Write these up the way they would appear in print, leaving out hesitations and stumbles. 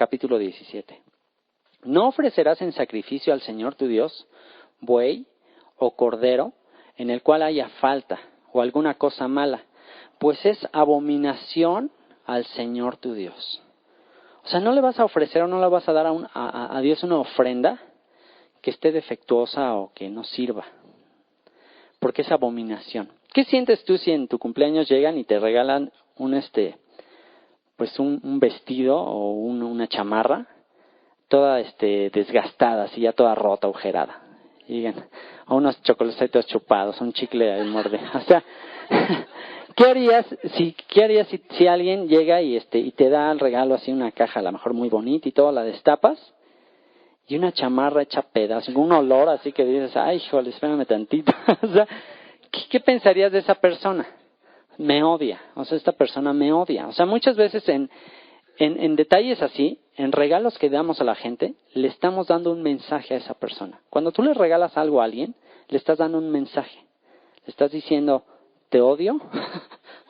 capítulo 17. No ofrecerás en sacrificio al Señor tu Dios buey o cordero en el cual haya falta o alguna cosa mala, pues es abominación al Señor tu Dios. O sea, no le vas a ofrecer o no le vas a dar a Dios una ofrenda que esté defectuosa o que no sirva, porque es abominación. ¿Qué sientes tú si en tu cumpleaños llegan y te regalan un vestido o una chamarra toda desgastada, así ya toda rota, agujerada? Y digan, o unos chocolatitos chupados, un chicle de morde. O sea, ¿qué harías si alguien llega y te da el regalo así una caja, a lo mejor muy bonita y todo, la destapas y una chamarra hecha pedazos, un olor así que dices, ay, híjole, espérame tantito? O sea, ¿qué pensarías de esa persona? Me odia, o sea, esta persona me odia. O sea, muchas veces en detalles así, en regalos que damos a la gente, le estamos dando un mensaje a esa persona. Cuando tú le regalas algo a alguien, le estás dando un mensaje. Le estás diciendo, te odio,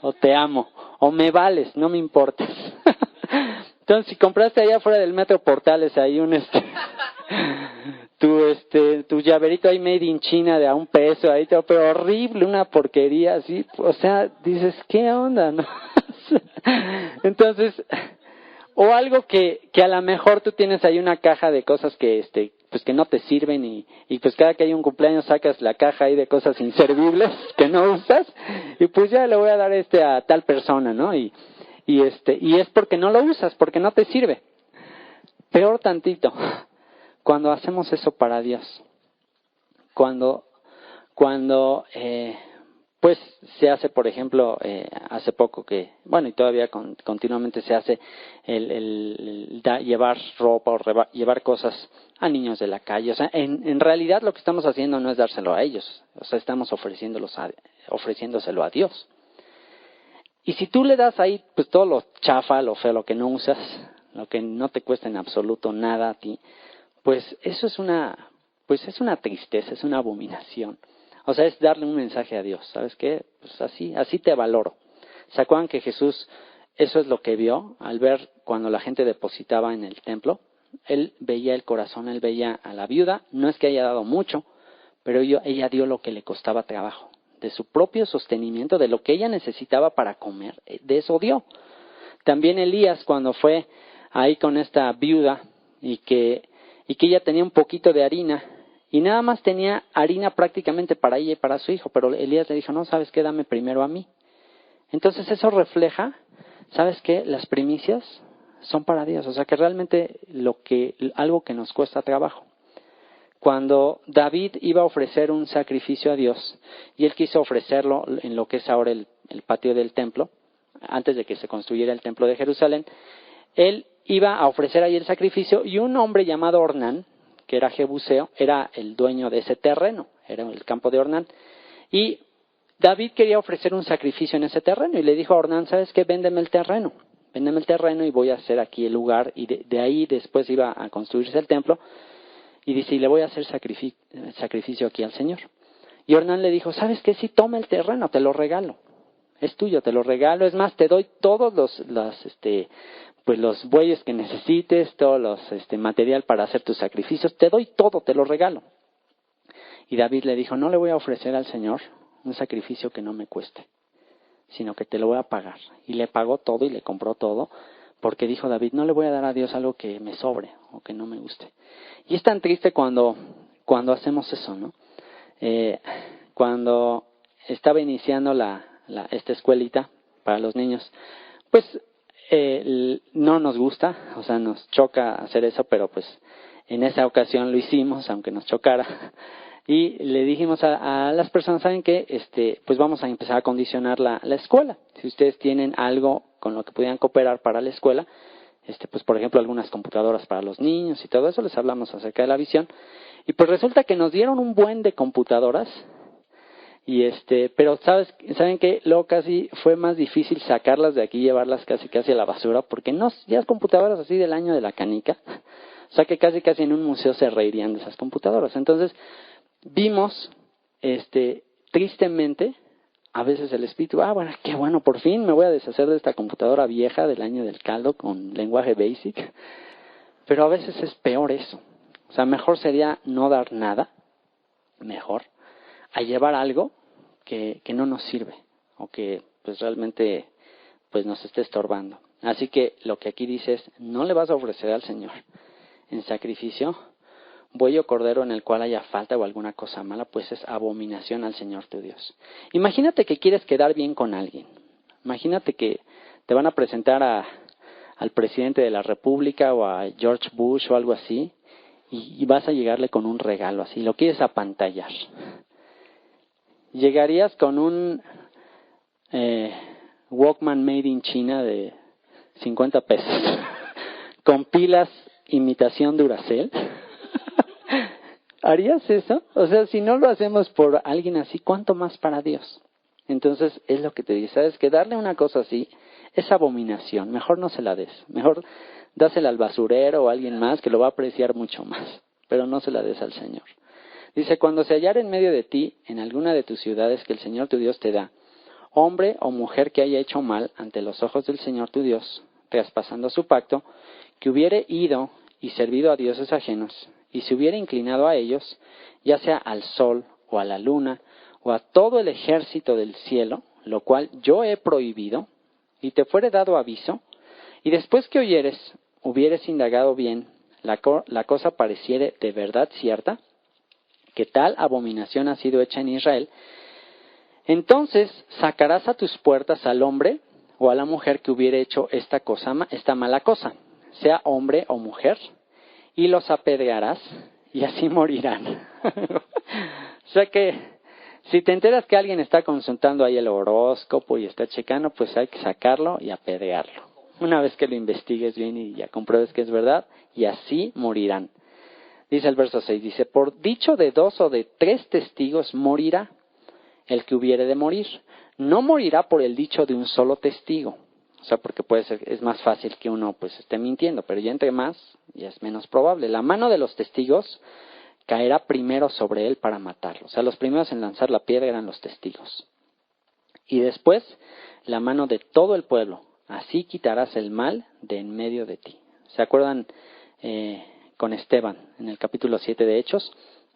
o te amo, o me vales, no me importas. Entonces, si compraste allá afuera del Metro Portales ahí tu llaverito ahí made in China de a $1 ahí, pero horrible, una porquería así, o sea, dices, ¿qué onda? ¿No? Entonces, o algo que a lo mejor tú tienes ahí una caja de cosas que pues que no te sirven y pues cada que hay un cumpleaños sacas la caja ahí de cosas inservibles que no usas y pues ya le voy a dar a tal persona, ¿no? Y es porque no lo usas, porque no te sirve. Peor tantito, cuando hacemos eso para Dios, cuando pues se hace, por ejemplo, hace poco y todavía continuamente se hace llevar ropa o llevar cosas a niños de la calle. O sea, en realidad lo que estamos haciendo no es dárselo a ellos, o sea, estamos ofreciéndoselo a Dios. Y si tú le das ahí pues todo lo chafa, lo feo, lo que no usas, lo que no te cuesta en absoluto nada a ti, pues eso es una tristeza, es una abominación. O sea, es darle un mensaje a Dios. ¿Sabes qué? Pues así te valoro. ¿Se acuerdan que Jesús, eso es lo que vio al ver cuando la gente depositaba en el templo? Él veía el corazón, él veía a la viuda. No es que haya dado mucho, pero ella dio lo que le costaba trabajo. De su propio sostenimiento, de lo que ella necesitaba para comer, de eso dio. También Elías, cuando fue ahí con esta viuda y que ella tenía un poquito de harina, y nada más tenía harina prácticamente para ella y para su hijo, pero Elías le dijo, no, ¿sabes qué? Dame primero a mí. Entonces eso refleja, ¿sabes qué? Las primicias son para Dios, o sea que realmente algo que nos cuesta trabajo. Cuando David iba a ofrecer un sacrificio a Dios, y él quiso ofrecerlo en lo que es ahora el patio del templo, antes de que se construyera el templo de Jerusalén, él iba a ofrecer ahí el sacrificio, y un hombre llamado Ornán, que era jebuseo, era el dueño de ese terreno, era el campo de Ornán, y David quería ofrecer un sacrificio en ese terreno, y le dijo a Ornán, ¿sabes qué? Véndeme el terreno y voy a hacer aquí el lugar, y de ahí después iba a construirse el templo, y dice, y le voy a hacer sacrificio aquí al Señor. Y Ornán le dijo, ¿sabes qué? Sí, toma el terreno, te lo regalo, es tuyo, te lo regalo, es más, te doy todos los bueyes que necesites, todos los material para hacer tus sacrificios, te doy todo, te lo regalo. Y David le dijo, no le voy a ofrecer al Señor un sacrificio que no me cueste, sino que te lo voy a pagar. Y le pagó todo y le compró todo, porque dijo David, no le voy a dar a Dios algo que me sobre o que no me guste. Y es tan triste cuando hacemos eso, ¿no? Cuando estaba iniciando esta escuelita para los niños, pues no nos gusta, o sea, nos choca hacer eso, pero pues en esa ocasión lo hicimos, aunque nos chocara. Y le dijimos a las personas, ¿saben qué? Pues vamos a empezar a condicionar la escuela. Si ustedes tienen algo con lo que pudieran cooperar para la escuela, pues por ejemplo algunas computadoras para los niños y todo eso, les hablamos acerca de la visión. Y pues resulta que nos dieron un buen de computadoras, y pero ¿saben qué? Luego casi fue más difícil sacarlas de aquí y llevarlas casi a la basura, porque ya computadoras así del año de la canica, o sea que casi en un museo se reirían de esas computadoras. Entonces vimos, tristemente, a veces el espíritu, bueno, qué bueno, por fin me voy a deshacer de esta computadora vieja del año del caldo con lenguaje BASIC. Pero a veces es peor eso. O sea, mejor sería no dar nada, mejor, a llevar algo que no nos sirve o que pues realmente pues nos esté estorbando. Así que lo que aquí dice es, no le vas a ofrecer al Señor en sacrificio buey o cordero en el cual haya falta o alguna cosa mala, pues es abominación al Señor tu Dios. Imagínate que quieres quedar bien con alguien. Imagínate que te van a presentar al presidente de la República o a George Bush o algo así, y vas a llegarle con un regalo así, lo quieres apantallar. Llegarías con un Walkman made in China de 50 pesos, con pilas imitación Duracell. ¿Harías eso? O sea, si no lo hacemos por alguien así, ¿cuánto más para Dios? Entonces, es lo que te dice, ¿sabes? Que darle una cosa así es abominación. Mejor no se la des. Mejor dásela al basurero o a alguien más que lo va a apreciar mucho más. Pero no se la des al Señor. Dice, cuando se hallara en medio de ti, en alguna de tus ciudades que el Señor tu Dios te da, hombre o mujer que haya hecho mal ante los ojos del Señor tu Dios, traspasando su pacto, que hubiere ido y servido a dioses ajenos, y se hubiera inclinado a ellos, ya sea al sol o a la luna, o a todo el ejército del cielo, lo cual yo he prohibido, y te fuere dado aviso, y después que oyeres, hubieres indagado bien, la cosa pareciere de verdad cierta, que tal abominación ha sido hecha en Israel, entonces sacarás a tus puertas al hombre o a la mujer que hubiere hecho esta mala cosa, sea hombre o mujer, y los apedrearás y así morirán. O sea que si te enteras que alguien está consultando ahí el horóscopo y está checando, pues hay que sacarlo y apedrearlo. Una vez que lo investigues bien y ya compruebes que es verdad, y así morirán. Dice el verso 6, dice, por dicho de 2 o de 3 testigos morirá el que hubiere de morir. No morirá por el dicho de un solo testigo. O sea, porque puede ser, es más fácil que uno pues esté mintiendo, pero ya entre más, ya es menos probable. La mano de los testigos caerá primero sobre él para matarlo. O sea, los primeros en lanzar la piedra eran los testigos. Y después, la mano de todo el pueblo. Así quitarás el mal de en medio de ti. ¿Se acuerdan con Esteban en el capítulo 7 de Hechos?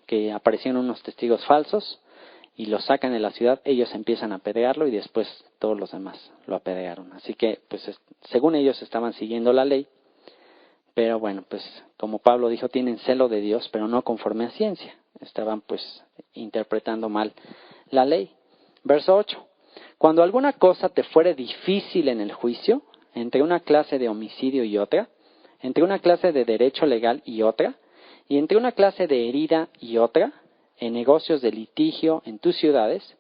Que aparecieron unos testigos falsos y lo sacan de la ciudad, ellos empiezan a apedrearlo y después todos los demás lo apedrearon. Así que, pues, según ellos estaban siguiendo la ley, pero bueno, pues, como Pablo dijo, tienen celo de Dios, pero no conforme a ciencia. Estaban, pues, interpretando mal la ley. Verso 8. Cuando alguna cosa te fuere difícil en el juicio, entre una clase de homicidio y otra, entre una clase de derecho legal y otra, y entre una clase de herida y otra, en negocios de litigio en tus ciudades,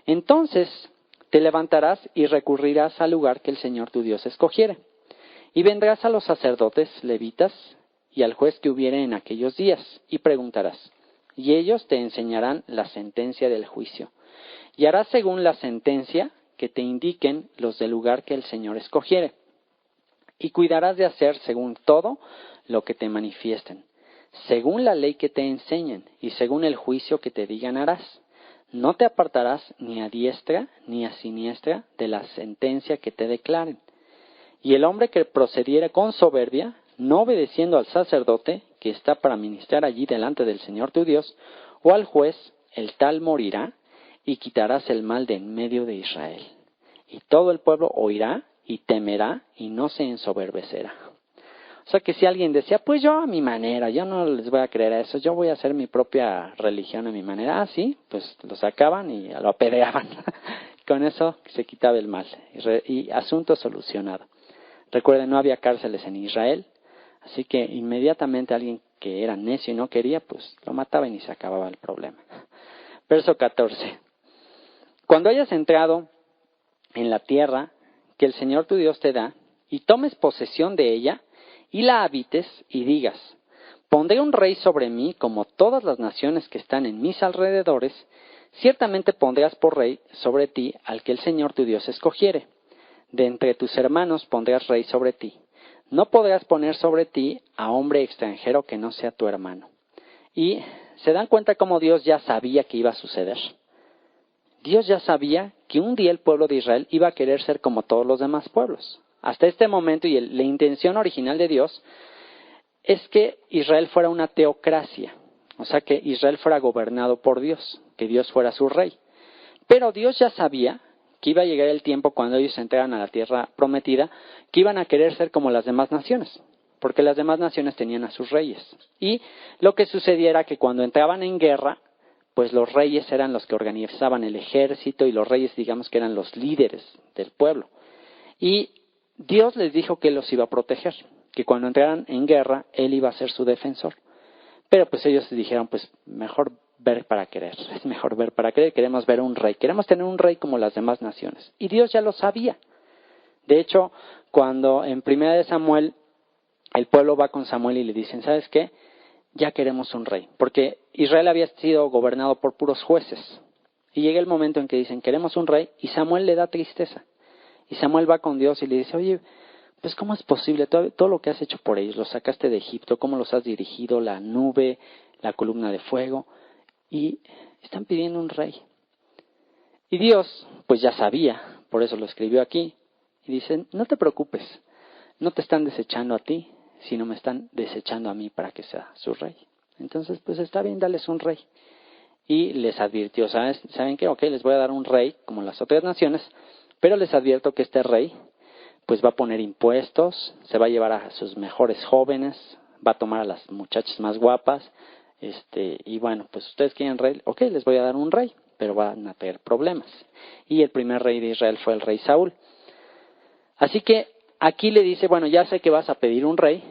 entonces te levantarás y recurrirás al lugar que el Señor tu Dios escogiere. Y vendrás a los sacerdotes levitas y al juez que hubiere en aquellos días, y preguntarás, y ellos te enseñarán la sentencia del juicio. Y harás según la sentencia que te indiquen los del lugar que el Señor escogiere. Y cuidarás de hacer según todo lo que te manifiesten, según la ley que te enseñen y según el juicio que te digan harás. No te apartarás ni a diestra ni a siniestra de la sentencia que te declaren. Y el hombre que procediere con soberbia, no obedeciendo al sacerdote que está para ministrar allí delante del Señor tu Dios, o al juez, el tal morirá, y quitarás el mal de en medio de Israel. Y todo el pueblo oirá y temerá y no se ensoberbecerá. O sea que si alguien decía, pues yo a mi manera, yo no les voy a creer a eso, yo voy a hacer mi propia religión a mi manera. Ah, sí, pues lo sacaban y lo apedreaban. Con eso se quitaba el mal. Y asunto solucionado. Recuerden, no había cárceles en Israel, así que inmediatamente alguien que era necio y no quería, pues lo mataban y se acababa el problema. Verso 14. Cuando hayas entrado en la tierra que el Señor tu Dios te da, y tomes posesión de ella, y la habites, y digas, pondré un rey sobre mí como todas las naciones que están en mis alrededores, ciertamente pondrás por rey sobre ti al que el Señor tu Dios escogiere. De entre tus hermanos pondrás rey sobre ti. No podrás poner sobre ti a hombre extranjero que no sea tu hermano. Y se dan cuenta cómo Dios ya sabía que iba a suceder. Dios ya sabía que un día el pueblo de Israel iba a querer ser como todos los demás pueblos. Hasta este momento, y la intención original de Dios es que Israel fuera una teocracia, o sea, que Israel fuera gobernado por Dios, que Dios fuera su rey. Pero Dios ya sabía que iba a llegar el tiempo cuando ellos entraran a la tierra prometida, que iban a querer ser como las demás naciones, porque las demás naciones tenían a sus reyes. Y lo que sucediera era que cuando entraban en guerra, pues los reyes eran los que organizaban el ejército y los reyes, digamos que eran los líderes del pueblo. Y Dios les dijo que los iba a proteger, que cuando entraran en guerra, Él iba a ser su defensor. Pero pues ellos dijeron, pues mejor ver para querer, es mejor ver para querer, queremos ver un rey, queremos tener un rey como las demás naciones. Y Dios ya lo sabía. De hecho, cuando en 1 Samuel el pueblo va con Samuel y le dicen, ¿sabes qué? Ya queremos un rey, porque Israel había sido gobernado por puros jueces. Y llega el momento en que dicen, queremos un rey, y Samuel le da tristeza. Y Samuel va con Dios y le dice, oye, pues ¿cómo es posible? Todo lo que has hecho por ellos, los sacaste de Egipto, cómo los has dirigido, la nube, la columna de fuego, y están pidiendo un rey. Y Dios, pues ya sabía, por eso lo escribió aquí, y dice, no te preocupes, no te están desechando a ti, sino me están desechando a mí para que sea su rey. Entonces, pues está bien, dales un rey. Y les advirtió, ¿saben qué? Ok, les voy a dar un rey como las otras naciones, pero les advierto que este rey pues va a poner impuestos, se va a llevar a sus mejores jóvenes, va a tomar a las muchachas más guapas, y bueno, pues ustedes quieren rey, ok, les voy a dar un rey, pero van a tener problemas. Y el primer rey de Israel fue el rey Saúl. Así que aquí le dice, bueno, ya sé que vas a pedir un rey,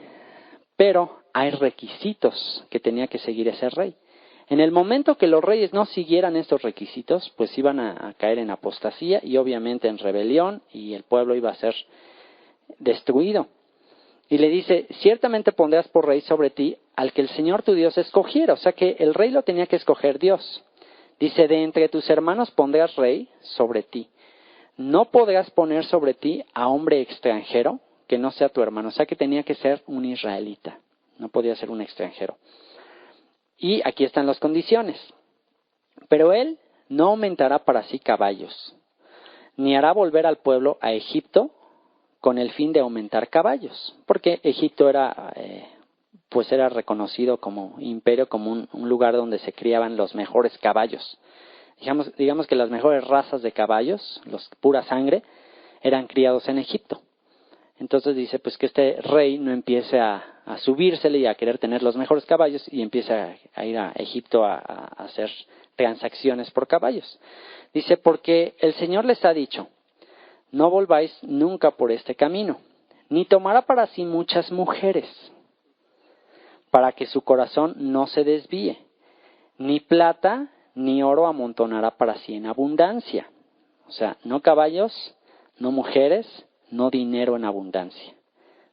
pero hay requisitos que tenía que seguir ese rey. En el momento que los reyes no siguieran estos requisitos, pues iban a caer en apostasía y obviamente en rebelión y el pueblo iba a ser destruido. Y le dice, ciertamente pondrás por rey sobre ti al que el Señor tu Dios escogiera. O sea que el rey lo tenía que escoger Dios. Dice, de entre tus hermanos pondrás rey sobre ti. No podrás poner sobre ti a hombre extranjero que no sea tu hermano. O sea que tenía que ser un israelita. No podía ser un extranjero. Y aquí están las condiciones. Pero él no aumentará para sí caballos, ni hará volver al pueblo a Egipto con el fin de aumentar caballos, porque Egipto era reconocido como imperio, como un lugar donde se criaban los mejores caballos. Digamos que las mejores razas de caballos, los pura sangre, eran criados en Egipto. Entonces dice pues que este rey no empiece a subírsele y a querer tener los mejores caballos y empiece a ir a Egipto a hacer transacciones por caballos. Dice, porque el Señor les ha dicho, no volváis nunca por este camino, ni tomará para sí muchas mujeres, para que su corazón no se desvíe, ni plata ni oro amontonará para sí en abundancia. O sea, no caballos, no mujeres, no dinero en abundancia,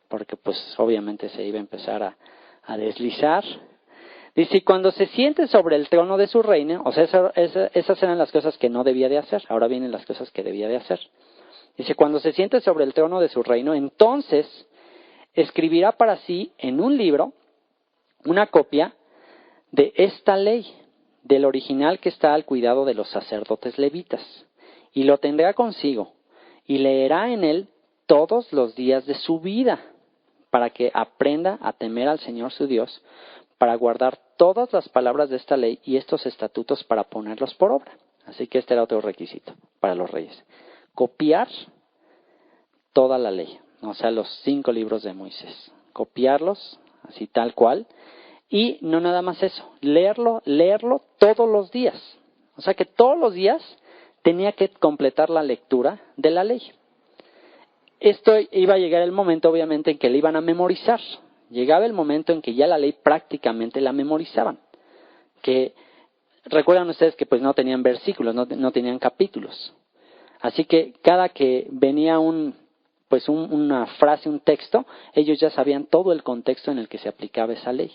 porque pues obviamente se iba a empezar a deslizar. Dice, y cuando se siente sobre el trono de su reino, o sea, esas eran las cosas que no debía de hacer, ahora vienen las cosas que debía de hacer. Dice, cuando se siente sobre el trono de su reino, entonces escribirá para sí en un libro una copia de esta ley, del original que está al cuidado de los sacerdotes levitas, y lo tendrá consigo, y leerá en él todos los días de su vida, para que aprenda a temer al Señor su Dios, para guardar todas las palabras de esta ley y estos estatutos para ponerlos por obra. Así que este era otro requisito para los reyes. Copiar toda la ley, o sea, los 5 libros de Moisés. Copiarlos, así tal cual. Y no nada más eso, leerlo todos los días. O sea que todos los días tenía que completar la lectura de la ley. Esto iba a llegar el momento, obviamente, en que le iban a memorizar. Llegaba el momento en que ya la ley prácticamente la memorizaban. Que recuerdan ustedes que pues no tenían versículos, no tenían capítulos. Así que cada que venía una frase, un texto, ellos ya sabían todo el contexto en el que se aplicaba esa ley.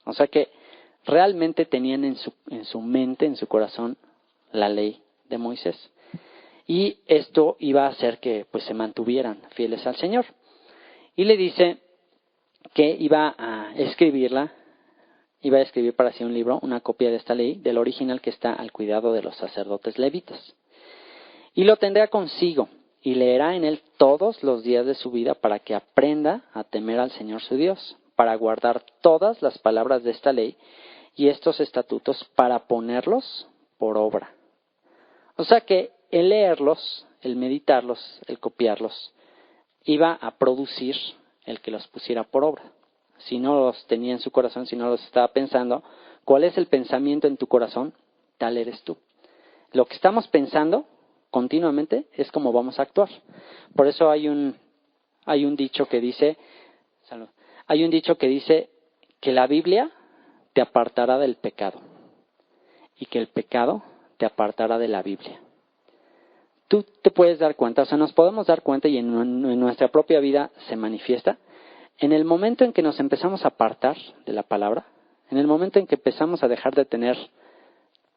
O sea que realmente tenían en su mente, en su corazón, la ley de Moisés. Y esto iba a hacer que pues se mantuvieran fieles al Señor. Y le dice que iba a escribir para sí un libro, una copia de esta ley, del original que está al cuidado de los sacerdotes levitas. Y lo tendrá consigo, y leerá en él todos los días de su vida para que aprenda a temer al Señor su Dios, para guardar todas las palabras de esta ley y estos estatutos para ponerlos por obra. O sea que el leerlos, el meditarlos, el copiarlos, iba a producir el que los pusiera por obra. Si no los tenía en su corazón, si no los estaba pensando, ¿cuál es el pensamiento en tu corazón? Tal eres tú. Lo que estamos pensando continuamente es como vamos a actuar. Por eso hay un dicho que dice, que la Biblia te apartará del pecado y que el pecado te apartará de la Biblia. Tú te puedes dar cuenta, o sea, nos podemos dar cuenta y en nuestra propia vida se manifiesta. En el momento en que nos empezamos a apartar de la palabra, en el momento en que empezamos a dejar de tener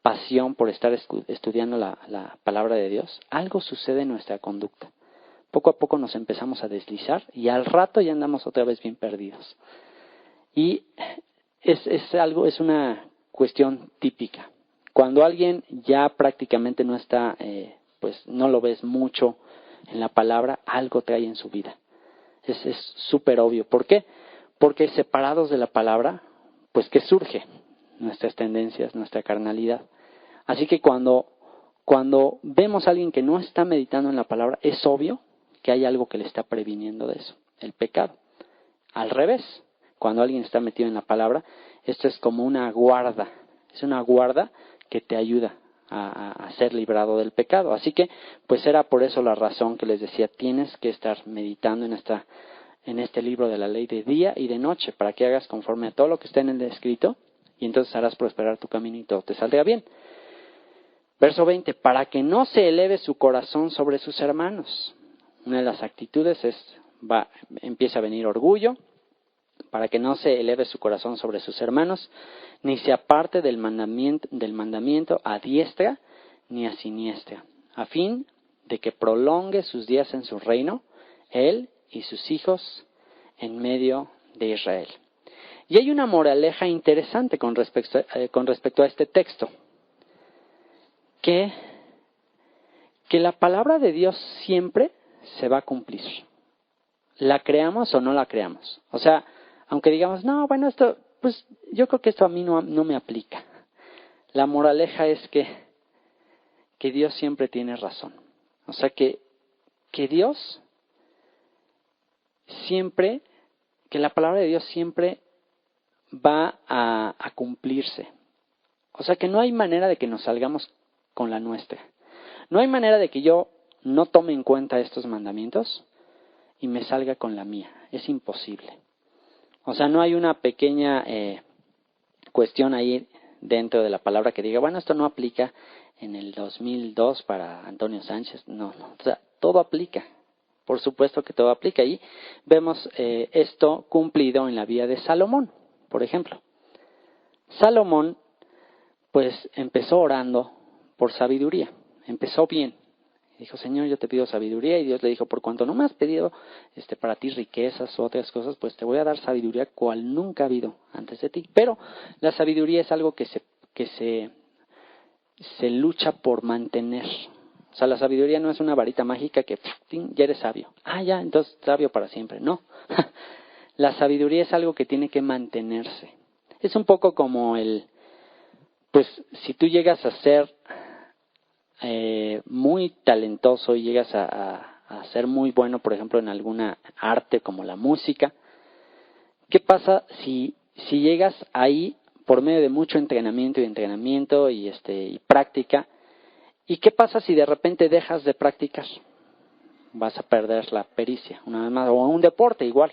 pasión por estar estudiando la palabra de Dios, algo sucede en nuestra conducta. Poco a poco nos empezamos a deslizar y al rato ya andamos otra vez bien perdidos. Y es una cuestión típica. Cuando alguien ya prácticamente no está, pues no lo ves mucho en la palabra, algo trae en su vida. Es súper obvio. ¿Por qué? Porque separados de la palabra, pues ¿qué surge? Nuestras tendencias, nuestra carnalidad. Así que cuando vemos a alguien que no está meditando en la palabra, es obvio que hay algo que le está previniendo de eso, el pecado. Al revés, cuando alguien está metido en la palabra, esto es como una guarda, es una guarda que te ayuda a ser librado del pecado. Así que, pues era por eso la razón que les decía, tienes que estar meditando en este libro de la ley de día y de noche, para que hagas conforme a todo lo que está en el escrito, y entonces harás prosperar tu camino y todo te saldrá bien. Verso 20, para que no se eleve su corazón sobre sus hermanos. Una de las actitudes empieza a venir orgullo, para que no se eleve su corazón sobre sus hermanos, ni se aparte del mandamiento a diestra ni a siniestra, a fin de que prolongue sus días en su reino, él y sus hijos en medio de Israel. Y hay una moraleja interesante con respecto a este texto, que la palabra de Dios siempre se va a cumplir. La creamos o no la creamos. O sea, aunque digamos, no, bueno, esto, pues yo creo que esto a mí no me aplica. La moraleja es que Dios siempre tiene razón. O sea, que Dios siempre, que la palabra de Dios siempre va a cumplirse. O sea, que no hay manera de que nos salgamos con la nuestra. No hay manera de que yo no tome en cuenta estos mandamientos y me salga con la mía. Es imposible. O sea, no hay una pequeña cuestión ahí dentro de la palabra que diga, bueno, esto no aplica en el 2002 para Antonio Sánchez. No. O sea, todo aplica. Por supuesto que todo aplica. Y vemos esto cumplido en la vida de Salomón, por ejemplo. Salomón, pues, empezó orando por sabiduría. Empezó bien. Dijo, Señor, yo te pido sabiduría. Y Dios le dijo, por cuanto no me has pedido para ti riquezas o otras cosas, pues te voy a dar sabiduría cual nunca ha habido antes de ti. Pero la sabiduría es algo que se lucha por mantener. O sea, la sabiduría no es una varita mágica que ya eres sabio. Ya, entonces sabio para siempre. No. La sabiduría es algo que tiene que mantenerse. Es un poco como pues si tú llegas a ser muy talentoso y llegas a ser muy bueno, por ejemplo, en alguna arte como la música, ¿qué pasa si llegas ahí por medio de mucho entrenamiento y práctica? ¿Y qué pasa si de repente dejas de practicar? Vas a perder la pericia, una vez más. O un deporte igual.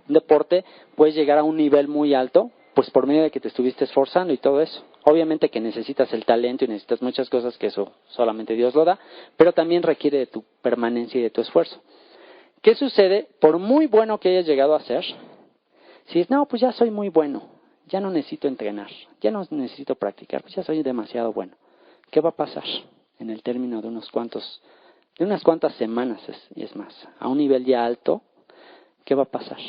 Un deporte puedes llegar a un nivel muy alto, pues por medio de que te estuviste esforzando y todo eso. Obviamente que necesitas el talento y necesitas muchas cosas, que eso solamente Dios lo da, pero también requiere de tu permanencia y de tu esfuerzo. ¿Qué sucede? Por muy bueno que hayas llegado a ser, si dices, no, pues ya soy muy bueno, ya no necesito entrenar, ya no necesito practicar, pues ya soy demasiado bueno. ¿Qué va a pasar en el término de unas cuantas semanas, es más, a un nivel ya alto? ¿Qué va a pasar?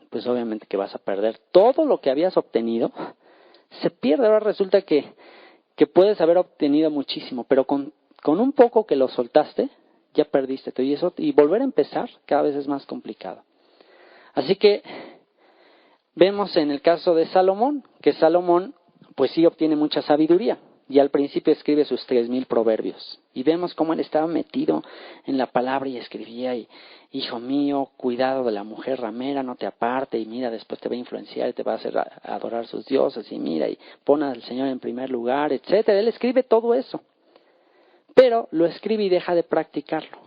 Pues obviamente que vas a perder todo lo que habías obtenido. Se pierde. Ahora resulta que puedes haber obtenido muchísimo, pero con un poco que lo soltaste, ya perdiste todo. Y volver a empezar cada vez es más complicado. Así que Vemos en el caso de Salomón, que Salomón pues sí obtiene mucha sabiduría. Y al principio escribe sus 3,000 proverbios. Y vemos cómo él estaba metido en la palabra y escribía, y hijo mío, cuidado de la mujer ramera, no te aparte, y mira, después te va a influenciar y te va a hacer adorar sus dioses, y mira, y pon al Señor en primer lugar, etcétera. Él escribe todo eso. Pero lo escribe y deja de practicarlo.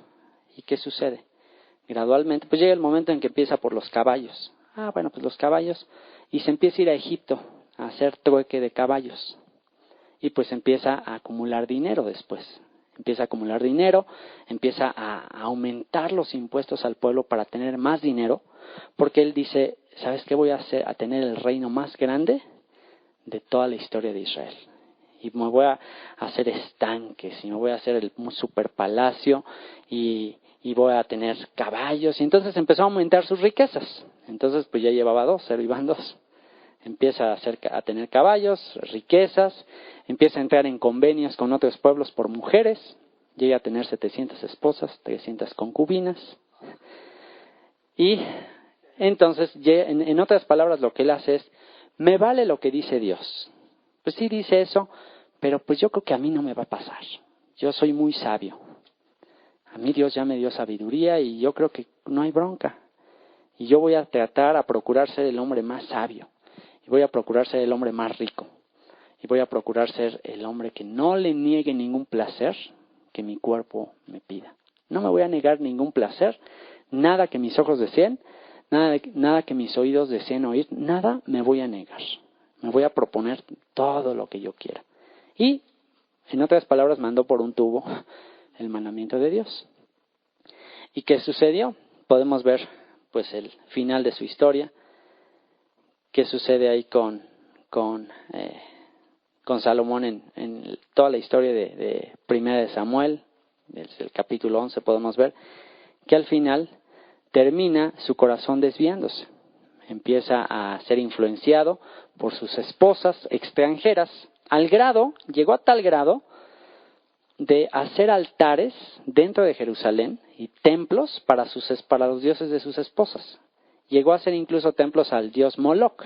¿Y qué sucede? Gradualmente, pues llega el momento en que empieza por los caballos. Bueno, pues los caballos, y se empieza a ir a Egipto a hacer trueque de caballos. Y pues empieza a acumular dinero después. Empieza a acumular dinero, empieza a aumentar los impuestos al pueblo para tener más dinero, porque él dice, ¿sabes qué voy a hacer? A tener el reino más grande de toda la historia de Israel. Y me voy a hacer estanques, y me voy a hacer el super palacio, y voy a tener caballos. Y entonces empezó a aumentar sus riquezas. Entonces pues ya llevaba 2, pero iban 2. Empieza a tener caballos, riquezas, empieza a entrar en convenios con otros pueblos por mujeres, llega a tener 700 esposas, 300 concubinas. Y entonces, en otras palabras, lo que él hace es, me vale lo que dice Dios. Pues sí dice eso, pero pues yo creo que a mí no me va a pasar. Yo soy muy sabio. A mí Dios ya me dio sabiduría y yo creo que no hay bronca. Y yo voy a tratar, a procurar ser el hombre más sabio. Y voy a procurar ser el hombre más rico. Y voy a procurar ser el hombre que no le niegue ningún placer que mi cuerpo me pida. No me voy a negar ningún placer, nada que mis ojos deseen, nada que mis oídos deseen oír, nada me voy a negar. Me voy a proponer todo lo que yo quiera. Y, en otras palabras, mandó por un tubo el mandamiento de Dios. ¿Y qué sucedió? Podemos ver pues el final de su historia. ¿Qué sucede ahí con Salomón en toda la historia de Primera de Samuel? Desde el capítulo 11 podemos ver que al final termina su corazón desviándose. Empieza a ser influenciado por sus esposas extranjeras, llegó a tal grado de hacer altares dentro de Jerusalén y templos para los dioses de sus esposas. Llegó a hacer incluso templos al dios Moloch,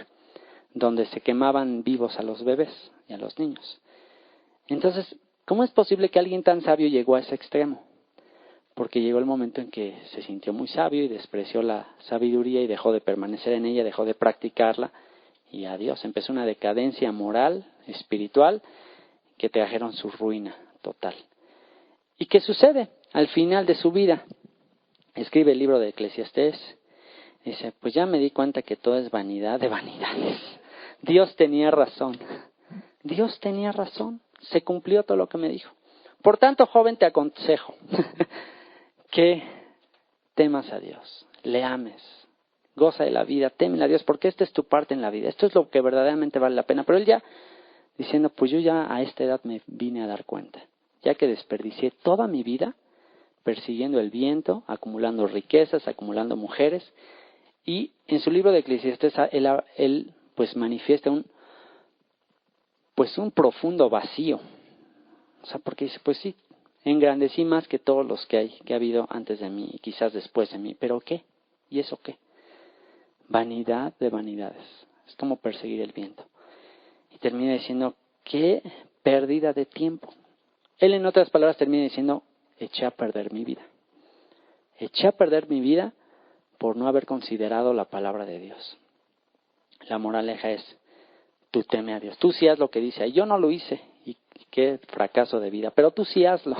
donde se quemaban vivos a los bebés y a los niños. Entonces, ¿cómo es posible que alguien tan sabio llegó a ese extremo? Porque llegó el momento en que se sintió muy sabio y despreció la sabiduría y dejó de permanecer en ella, dejó de practicarla, y adiós, empezó una decadencia moral, espiritual, que trajeron su ruina total. ¿Y qué sucede? Al final de su vida, escribe el libro de Eclesiastés. Dice, pues ya me di cuenta que todo es vanidad de vanidades. Dios tenía razón. Dios tenía razón. Se cumplió todo lo que me dijo. Por tanto, joven, te aconsejo que temas a Dios, le ames, goza de la vida, teme a Dios, porque esta es tu parte en la vida. Esto es lo que verdaderamente vale la pena. Pero él ya, diciendo, pues yo ya a esta edad me vine a dar cuenta. Ya que desperdicié toda mi vida persiguiendo el viento, acumulando riquezas, acumulando mujeres. Y en su libro de Eclesiastés él pues manifiesta un profundo vacío. O sea, porque dice, pues sí, engrandecí más que todos los que ha habido antes de mí y quizás después de mí. ¿Pero qué? ¿Y eso qué? Vanidad de vanidades. Es como perseguir el viento. Y termina diciendo, qué pérdida de tiempo. Él, en otras palabras, termina diciendo, eché a perder mi vida. Eché a perder mi vida por no haber considerado la palabra de Dios. La moraleja es, tú teme a Dios. Tú sí haz lo que dice. Yo no lo hice, y qué fracaso de vida, pero tú sí hazlo.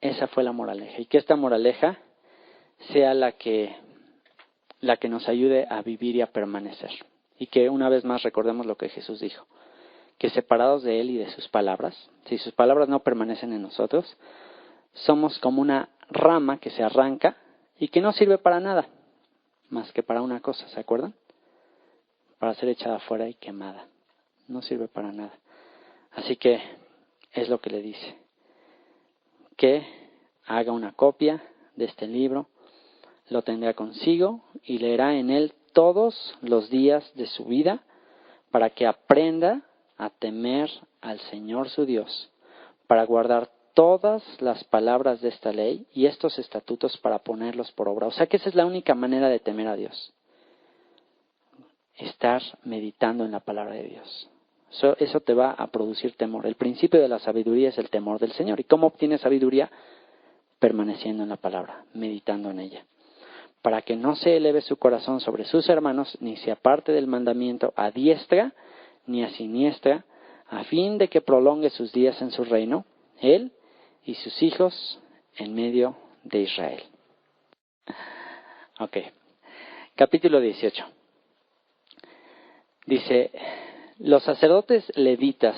Esa fue la moraleja. Y que esta moraleja sea la que nos ayude a vivir y a permanecer. Y que una vez más recordemos lo que Jesús dijo. Que separados de Él y de sus palabras, si sus palabras no permanecen en nosotros, somos como una rama que se arranca y que no sirve para nada, más que para una cosa, ¿se acuerdan? Para ser echada afuera y quemada. No sirve para nada. Así que es lo que le dice. Que haga una copia de este libro, lo tendrá consigo y leerá en él todos los días de su vida para que aprenda a temer al Señor su Dios, para guardar todas las palabras de esta ley y estos estatutos para ponerlos por obra. O sea que esa es la única manera de temer a Dios. estar meditando en la palabra de Dios. Eso te va a producir temor. El principio de la sabiduría es el temor del Señor. ¿Y cómo obtienes sabiduría? Permaneciendo en la palabra, meditando en ella. Para que no se eleve su corazón sobre sus hermanos, ni se aparte del mandamiento a diestra ni a siniestra, a fin de que prolongue sus días en su reino, él y sus hijos en medio de Israel. Ok. Capítulo 18. Dice, los sacerdotes levitas,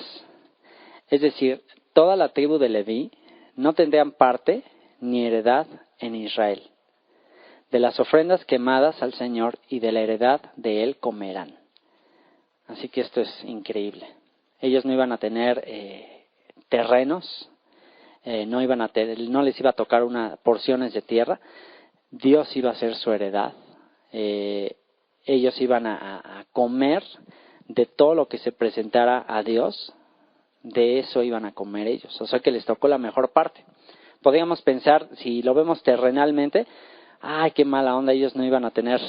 es decir, toda la tribu de Leví, no tendrán parte ni heredad en Israel. De las ofrendas quemadas al Señor y de la heredad de Él comerán. Así que esto es increíble. Ellos no iban a tener terrenos, no les iba a tocar porciones de tierra. Dios iba a ser su heredad. Ellos iban a comer de todo lo que se presentara a Dios. De eso iban a comer ellos. O sea que les tocó la mejor parte. Podríamos pensar, si lo vemos terrenalmente, ¡ay, qué mala onda! Ellos no iban a tener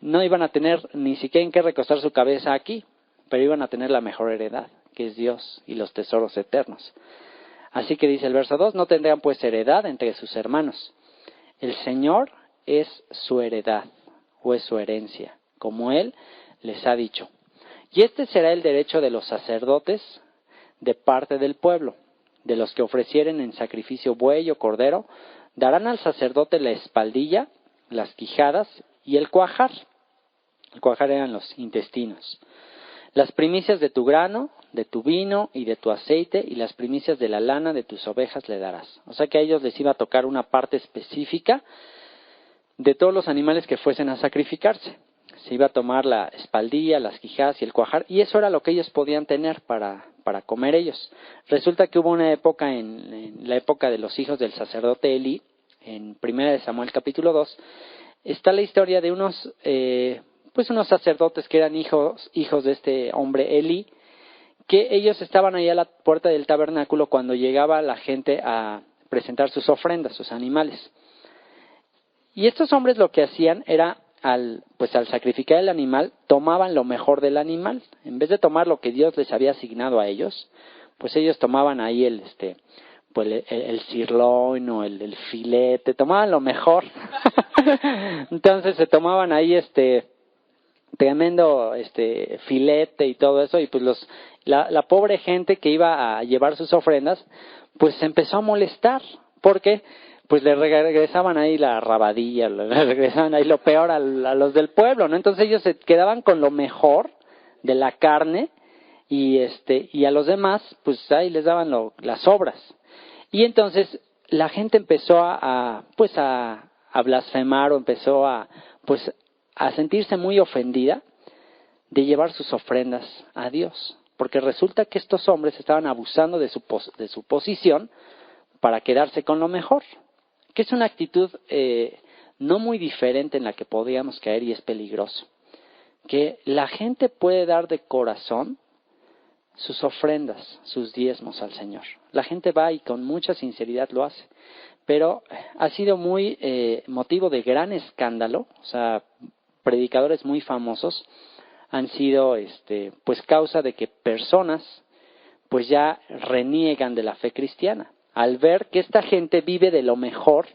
no iban a tener ni siquiera en qué recostar su cabeza aquí, pero iban a tener la mejor heredad, que es Dios y los tesoros eternos. Así que dice el verso 2, no tendrán pues heredad entre sus hermanos. El Señor es su heredad, o es su herencia, como Él les ha dicho. Y este será el derecho de los sacerdotes de parte del pueblo. De los que ofrecieren en sacrificio buey o cordero, darán al sacerdote la espaldilla, las quijadas y el cuajar. El cuajar eran los intestinos. Las primicias de tu grano, de tu vino y de tu aceite, y las primicias de la lana de tus ovejas le darás. O sea que a ellos les iba a tocar una parte específica de todos los animales que fuesen a sacrificarse. Se iba a tomar la espaldilla, las quijadas y el cuajar, y eso era lo que ellos podían tener para comer ellos. Resulta que hubo una época, en la época de los hijos del sacerdote Elí, en 1 Samuel capítulo 2, está la historia de unos sacerdotes que eran hijos de este hombre Elí, que ellos estaban ahí a la puerta del tabernáculo cuando llegaba la gente a presentar sus ofrendas, sus animales. Y estos hombres lo que hacían era, al sacrificar el animal, tomaban lo mejor del animal. En vez de tomar lo que Dios les había asignado a ellos, pues ellos tomaban ahí el sirloin o el filete, tomaban lo mejor. Entonces se tomaban ahí tremendo filete y todo eso, y pues la pobre gente que iba a llevar sus ofrendas, pues se empezó a molestar, porque pues le regresaban ahí la rabadilla, le regresaban ahí lo peor a los del pueblo, ¿no? Entonces ellos se quedaban con lo mejor de la carne y a los demás pues ahí les daban las sobras. Y entonces la gente empezó a blasfemar, o empezó a sentirse muy ofendida de llevar sus ofrendas a Dios, porque resulta que estos hombres estaban abusando de su posición para quedarse con lo mejor, que es una actitud no muy diferente en la que podríamos caer, y es peligroso. Que la gente puede dar de corazón sus ofrendas, sus diezmos al Señor. La gente va y con mucha sinceridad lo hace, pero ha sido muy motivo de gran escándalo. O sea, predicadores muy famosos han sido causa de que personas pues ya reniegan de la fe cristiana, al ver que esta gente vive de lo mejor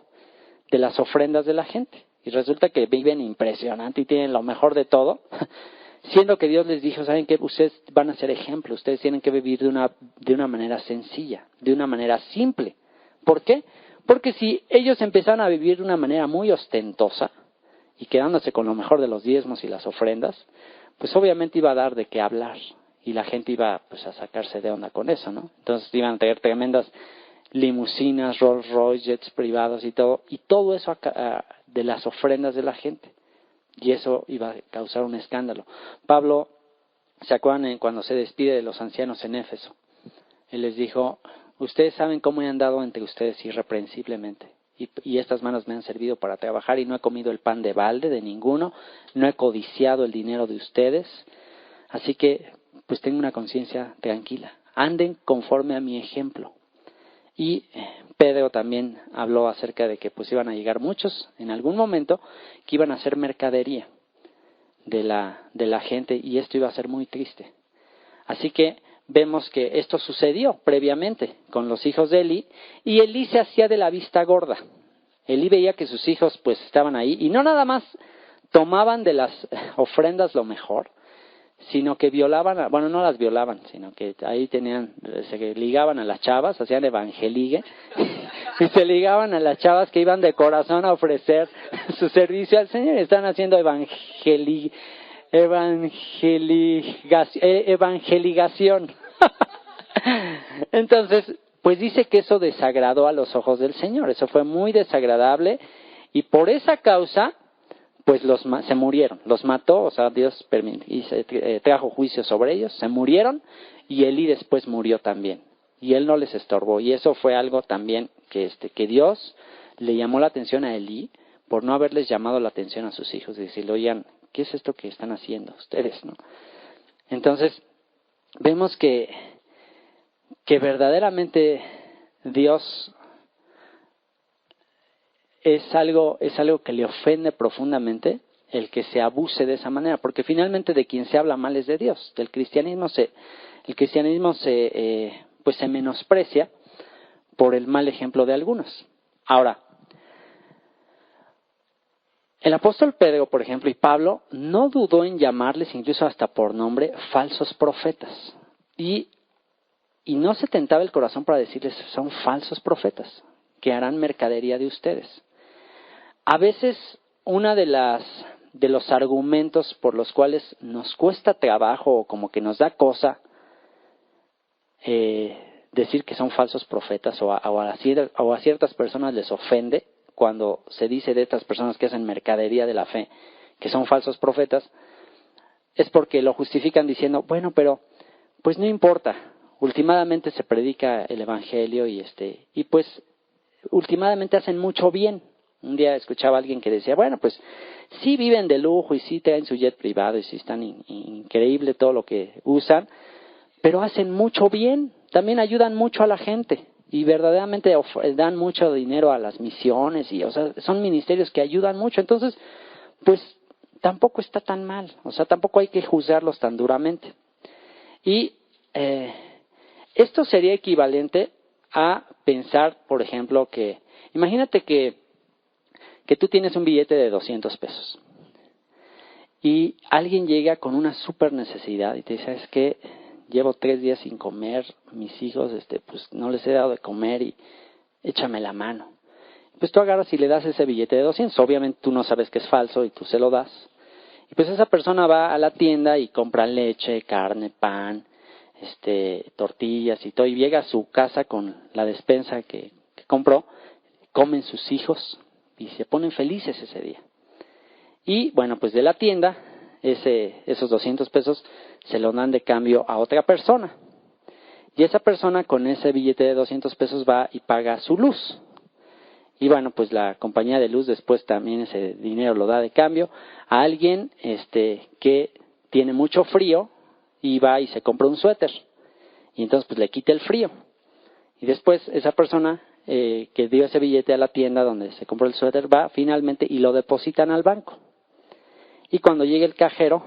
de las ofrendas de la gente. Y resulta que viven impresionante y tienen lo mejor de todo, siendo que Dios les dijo, ¿saben qué? Ustedes van a ser ejemplo, ustedes tienen que vivir de una manera sencilla, de una manera simple. ¿Por qué? Porque si ellos empezaron a vivir de una manera muy ostentosa y quedándose con lo mejor de los diezmos y las ofrendas, pues obviamente iba a dar de qué hablar y la gente iba a sacarse de onda con eso, ¿no? Entonces iban a tener tremendas limusinas, Rolls Royce, jets privados y todo eso de las ofrendas de la gente. Y eso iba a causar un escándalo. Pablo, ¿se acuerdan cuando se despide de los ancianos en Éfeso? Él les dijo, ustedes saben cómo he andado entre ustedes irreprensiblemente. Y estas manos me han servido para trabajar y no he comido el pan de balde de ninguno, no he codiciado el dinero de ustedes. Así que, pues tengo una conciencia tranquila. Anden conforme a mi ejemplo. Y Pedro también habló acerca de que pues iban a llegar muchos en algún momento que iban a ser mercadería de la gente, y esto iba a ser muy triste. Así que vemos que esto sucedió previamente con los hijos de Elí, y Elí se hacía de la vista gorda. Elí veía que sus hijos pues estaban ahí, y no nada más tomaban de las ofrendas lo mejor, sino que violaban, bueno, no las violaban, sino que ahí se ligaban a las chavas, hacían evangeligue, y se ligaban a las chavas que iban de corazón a ofrecer su servicio al Señor. Están haciendo evangeligación. Entonces, pues dice que eso desagradó a los ojos del Señor, eso fue muy desagradable, y por esa causa pues se murieron, los mató, o sea, Dios trajo juicio sobre ellos, se murieron, y Elí después murió también, y él no les estorbó, y eso fue algo también que Dios le llamó la atención a Elí por no haberles llamado la atención a sus hijos, y decirle, oigan, ¿qué es esto que están haciendo ustedes, no? Entonces, vemos que verdaderamente Dios es algo que le ofende profundamente el que se abuse de esa manera, porque finalmente de quien se habla mal es de Dios. El cristianismo se menosprecia por el mal ejemplo de algunos. Ahora, el apóstol Pedro, por ejemplo, y Pablo, no dudó en llamarles, incluso hasta por nombre, falsos profetas. Y no se tentaba el corazón para decirles, son falsos profetas, que harán mercadería de ustedes. A veces, una de los argumentos por los cuales nos cuesta trabajo, o como que nos da cosa decir que son falsos profetas, o a ciertas personas les ofende cuando se dice de estas personas que hacen mercadería de la fe, que son falsos profetas, es porque lo justifican diciendo, bueno, pero pues no importa, últimamente se predica el evangelio y pues últimamente hacen mucho bien. Un día escuchaba a alguien que decía, bueno, pues sí viven de lujo y sí traen su jet privado y sí están increíble todo lo que usan, pero hacen mucho bien, también ayudan mucho a la gente y verdaderamente dan mucho dinero a las misiones, y o sea, son ministerios que ayudan mucho. Entonces, pues tampoco está tan mal, o sea, tampoco hay que juzgarlos tan duramente. Y esto sería equivalente a pensar, por ejemplo, imagínate que tú tienes un billete de 200 pesos y alguien llega con una súper necesidad y te dice, ¿sabes qué? Llevo 3 días sin comer, mis hijos pues no les he dado de comer y échame la mano. Pues tú agarras y le das ese billete de 200, obviamente tú no sabes que es falso y tú se lo das. Y pues esa persona va a la tienda y compra leche, carne, pan, tortillas y todo, y llega a su casa con la despensa que compró, comen sus hijos y se ponen felices ese día. Y bueno, pues de la tienda, esos 200 pesos se lo dan de cambio a otra persona. Y esa persona con ese billete de 200 pesos va y paga su luz. Y bueno, pues la compañía de luz después también ese dinero lo da de cambio a alguien que tiene mucho frío y va y se compra un suéter. Y entonces pues le quita el frío. Y después esa persona que dio ese billete a la tienda donde se compró el suéter va finalmente y lo depositan al banco. Y cuando llega el cajero,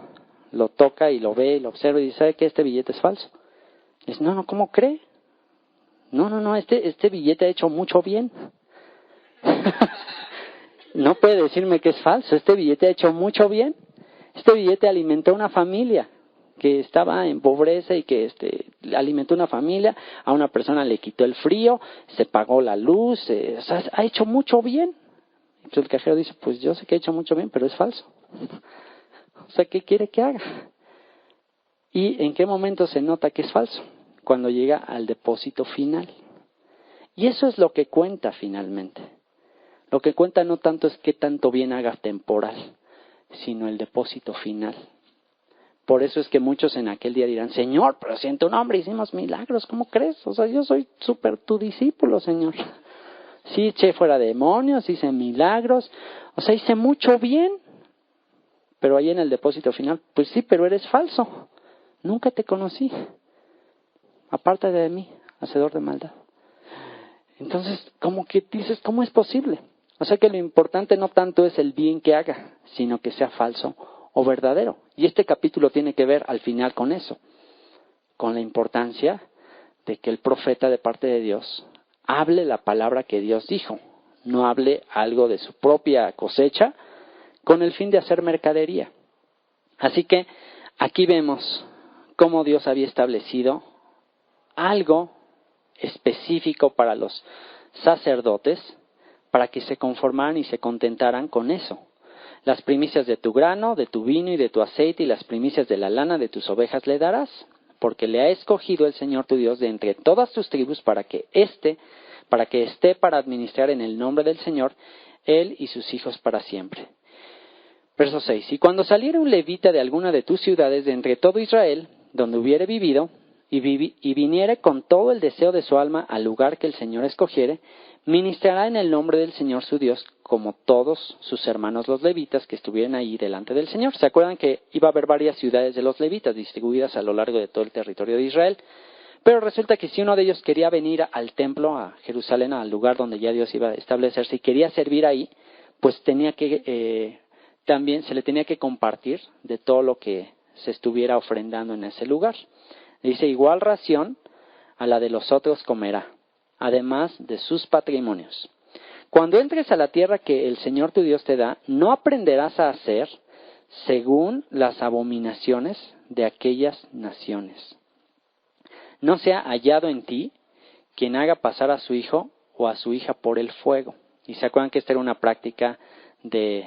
lo toca y lo ve y lo observa y dice, ¿sabe qué? Este billete es falso. Y dice, no, ¿cómo cree? No, este billete ha hecho mucho bien. No puede decirme que es falso, este billete ha hecho mucho bien. Este billete alimentó a una familia que estaba en pobreza y que alimentó una familia, a una persona le quitó el frío, se pagó la luz, o sea, ha hecho mucho bien. Entonces el cajero dice, pues yo sé que ha hecho mucho bien, pero es falso. O sea, ¿qué quiere que haga? ¿Y en qué momento se nota que es falso? Cuando llega al depósito final. Y eso es lo que cuenta finalmente. Lo que cuenta no tanto es qué tanto bien haga temporal, sino el depósito final. Por eso es que muchos en aquel día dirán, Señor, pero si en tu nombre hicimos milagros, ¿cómo crees? O sea, yo soy súper tu discípulo, Señor. Sí, eché fuera demonios, hice milagros, o sea, hice mucho bien. Pero ahí en el depósito final, pues sí, pero eres falso. Nunca te conocí. Aparte de mí, hacedor de maldad. Entonces, como que dices, ¿cómo es posible? O sea que lo importante no tanto es el bien que haga, sino que sea falso o verdadero. Y este capítulo tiene que ver al final con eso, con la importancia de que el profeta de parte de Dios hable la palabra que Dios dijo, no hable algo de su propia cosecha con el fin de hacer mercadería. Así que aquí vemos cómo Dios había establecido algo específico para los sacerdotes para que se conformaran y se contentaran con eso. Las primicias de tu grano, de tu vino y de tu aceite y las primicias de la lana de tus ovejas le darás, porque le ha escogido el Señor tu Dios de entre todas tus tribus para que esté para administrar en el nombre del Señor, él y sus hijos para siempre. Verso 6. Y cuando saliera un levita de alguna de tus ciudades de entre todo Israel, donde hubiere vivido, y viniere con todo el deseo de su alma al lugar que el Señor escogiere, ministrará en el nombre del Señor su Dios, como todos sus hermanos los levitas que estuvieran ahí delante del Señor. ¿Se acuerdan que iba a haber varias ciudades de los levitas distribuidas a lo largo de todo el territorio de Israel? Pero resulta que si uno de ellos quería venir al templo, a Jerusalén, al lugar donde ya Dios iba a establecerse, y quería servir ahí, pues tenía que también se le tenía que compartir de todo lo que se estuviera ofrendando en ese lugar. Dice, igual ración a la de los otros comerá, además de sus patrimonios. Cuando entres a la tierra que el Señor tu Dios te da, no aprenderás a hacer según las abominaciones de aquellas naciones. No sea hallado en ti quien haga pasar a su hijo o a su hija por el fuego. Y se acuerdan que esta era una práctica de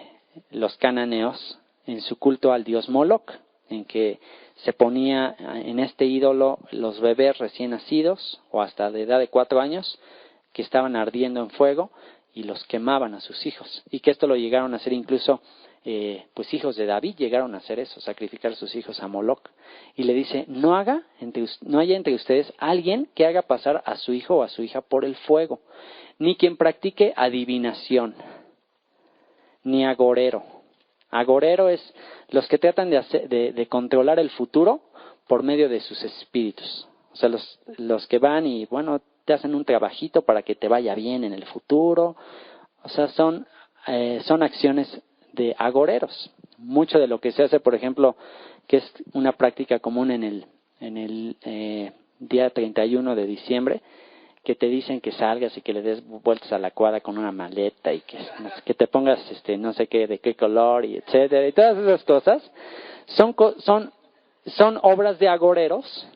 los cananeos en su culto al dios Moloch, en que se ponía en este ídolo los bebés recién nacidos o hasta de edad de 4 años que estaban ardiendo en fuego y los quemaban a sus hijos. Y que esto lo llegaron a hacer incluso pues hijos de David llegaron a hacer eso, sacrificar a sus hijos a Moloch. Y le dice, no haya entre ustedes alguien que haga pasar a su hijo o a su hija por el fuego, ni quien practique adivinación, ni agorero. Agorero es los que tratan de controlar el futuro por medio de sus espíritus. O sea, los que van y, bueno, te hacen un trabajito para que te vaya bien en el futuro. O sea, son acciones de agoreros. Mucho de lo que se hace, por ejemplo, que es una práctica común en el día 31 de diciembre, que te dicen que salgas y que le des vueltas a la cuadra con una maleta y que te pongas no sé qué, de qué color y etcétera, y todas esas cosas son obras de agoreros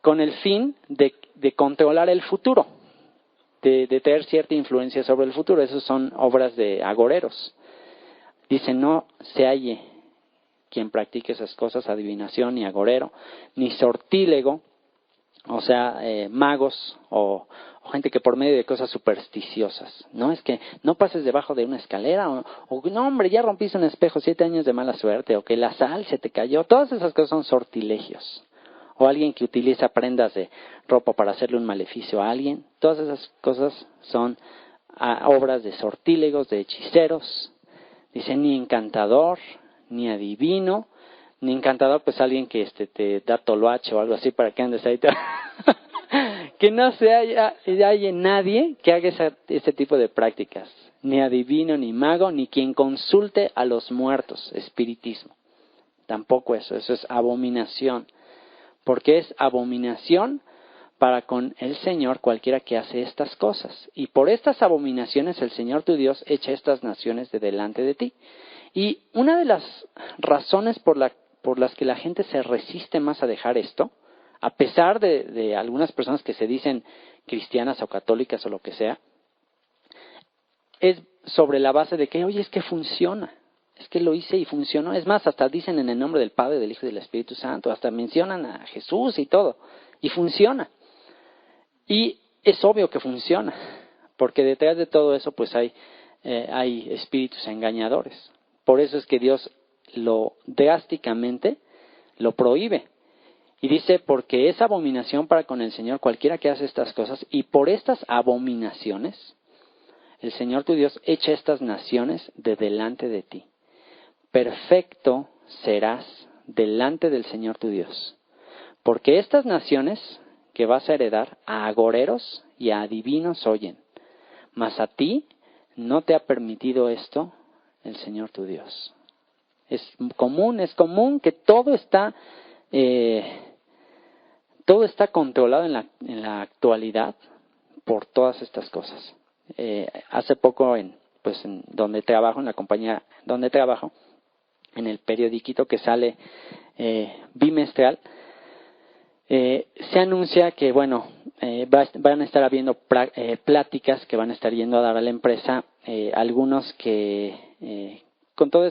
con el fin de controlar el futuro, de tener cierta influencia sobre el futuro. Esas son obras de agoreros. Dice, no se halle quien practique esas cosas, adivinación, ni agorero, ni sortílego, o sea, magos o gente que por medio de cosas supersticiosas, no es que no pases debajo de una escalera o no, hombre, ya rompiste un espejo, 7 años de mala suerte, o que la sal se te cayó. Todas esas cosas son sortilegios. O alguien que utiliza prendas de ropa para hacerle un maleficio a alguien. Todas esas cosas son obras de sortílegos, de hechiceros. Dice, ni encantador, ni adivino. Ni encantador, pues alguien que te da toloache o algo así para que andes ahí. Que no se haya nadie que haga ese tipo de prácticas. Ni adivino, ni mago, ni quien consulte a los muertos, espiritismo. Tampoco eso es abominación. Porque es abominación para con el Señor cualquiera que hace estas cosas. Y por estas abominaciones el Señor tu Dios echa estas naciones de delante de ti. Y una de las razones por las que la gente se resiste más a dejar esto, a pesar de algunas personas que se dicen cristianas o católicas o lo que sea, es sobre la base de que, oye, es que funciona. Es que lo hice y funcionó. Es más, hasta dicen en el nombre del Padre, del Hijo y del Espíritu Santo. Hasta mencionan a Jesús y todo. Y funciona. Y es obvio que funciona. Porque detrás de todo eso pues hay espíritus engañadores. Por eso es que Dios drásticamente lo prohíbe. Y dice, porque es abominación para con el Señor cualquiera que hace estas cosas. Y por estas abominaciones, el Señor tu Dios echa estas naciones de delante de ti. Perfecto serás delante del Señor tu Dios. Porque estas naciones que vas a heredar a agoreros y a adivinos oyen. Mas a ti no te ha permitido esto el Señor tu Dios. Es común que todo está controlado en la actualidad por todas estas cosas. Hace poco en donde trabajo, en la compañía donde trabajo, en el periodiquito que sale bimestral, se anuncia que van a estar habiendo pláticas que van a estar yendo a dar a la empresa, algunos que con todo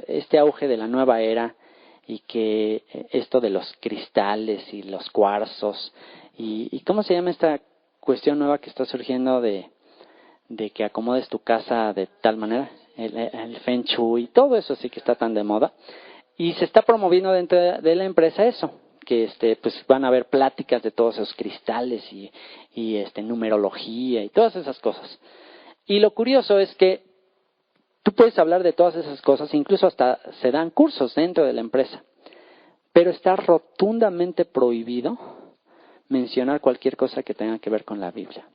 este auge de la nueva era y que esto de los cristales y los cuarzos y ¿cómo se llama esta cuestión nueva que está surgiendo de que acomodes tu casa de tal manera? El Feng Shui, todo eso sí que está tan de moda. Y se está promoviendo dentro de la empresa eso, que van a haber pláticas de todos esos cristales y numerología y todas esas cosas. Y lo curioso es que tú puedes hablar de todas esas cosas, incluso hasta se dan cursos dentro de la empresa, pero está rotundamente prohibido mencionar cualquier cosa que tenga que ver con la Biblia.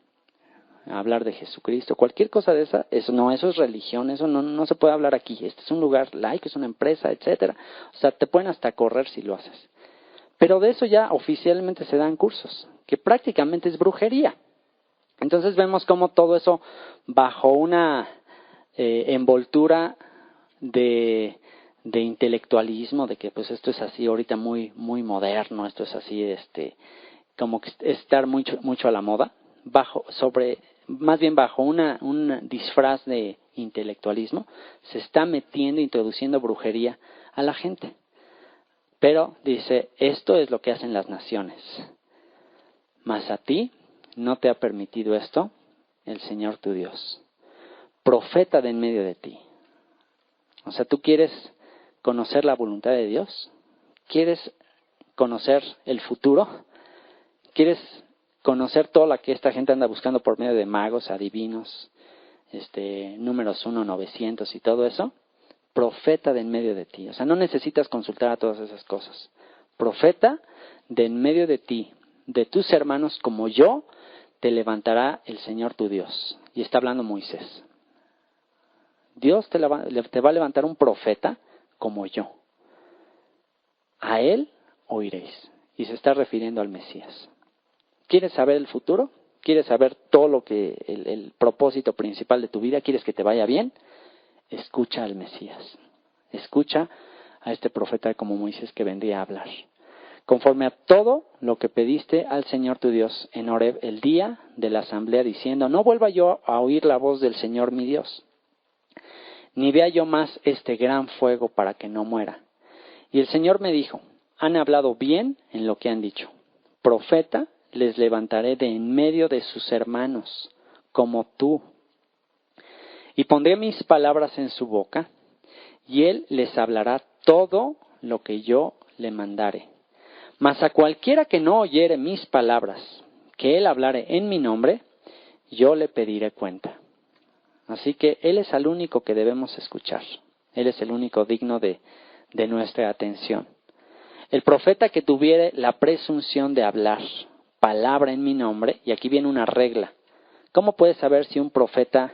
Hablar de Jesucristo, cualquier cosa de esa, eso es religión, eso no se puede hablar aquí. Este es un lugar laico, es una empresa, etcétera. O sea, te pueden hasta correr si lo haces. Pero de eso ya oficialmente se dan cursos, que prácticamente es brujería. Entonces vemos cómo todo eso bajo una envoltura de intelectualismo, de que pues esto es así ahorita muy muy moderno, esto es así como que estar mucho a la moda, más bien bajo un disfraz de intelectualismo, se está introduciendo brujería a la gente. Pero dice, esto es lo que hacen las naciones. Mas a ti no te ha permitido esto el Señor tu Dios. Profeta de en medio de ti. O sea, ¿tú quieres conocer la voluntad de Dios? ¿Quieres conocer el futuro? ¿Quieres conocer todo lo que esta gente anda buscando por medio de magos, adivinos, números 1, 900 y todo eso? Profeta de en medio de ti. O sea, no necesitas consultar a todas esas cosas. Profeta de en medio de ti, de tus hermanos como yo, te levantará el Señor tu Dios. Y está hablando Moisés. Dios te va a levantar un profeta como yo. A él oiréis. Y se está refiriendo al Mesías. ¿Quieres saber el futuro? ¿Quieres saber todo lo que el propósito principal de tu vida? ¿Quieres que te vaya bien? Escucha al Mesías. Escucha a este profeta como Moisés que vendría a hablar. Conforme a todo lo que pediste al Señor tu Dios en Horeb el día de la asamblea, diciendo, no vuelva yo a oír la voz del Señor mi Dios, ni vea yo más este gran fuego para que no muera. Y el Señor me dijo, han hablado bien en lo que han dicho. Profeta les levantaré de en medio de sus hermanos, como tú. Y pondré mis palabras en su boca, y él les hablará todo lo que yo le mandare. Mas a cualquiera que no oyere mis palabras, que él hablare en mi nombre, yo le pediré cuenta. Así que él es el único que debemos escuchar. Él es el único digno de nuestra atención. El profeta que tuviere la presunción de hablar palabra en mi nombre, y aquí viene una regla. ¿Cómo puedes saber si un profeta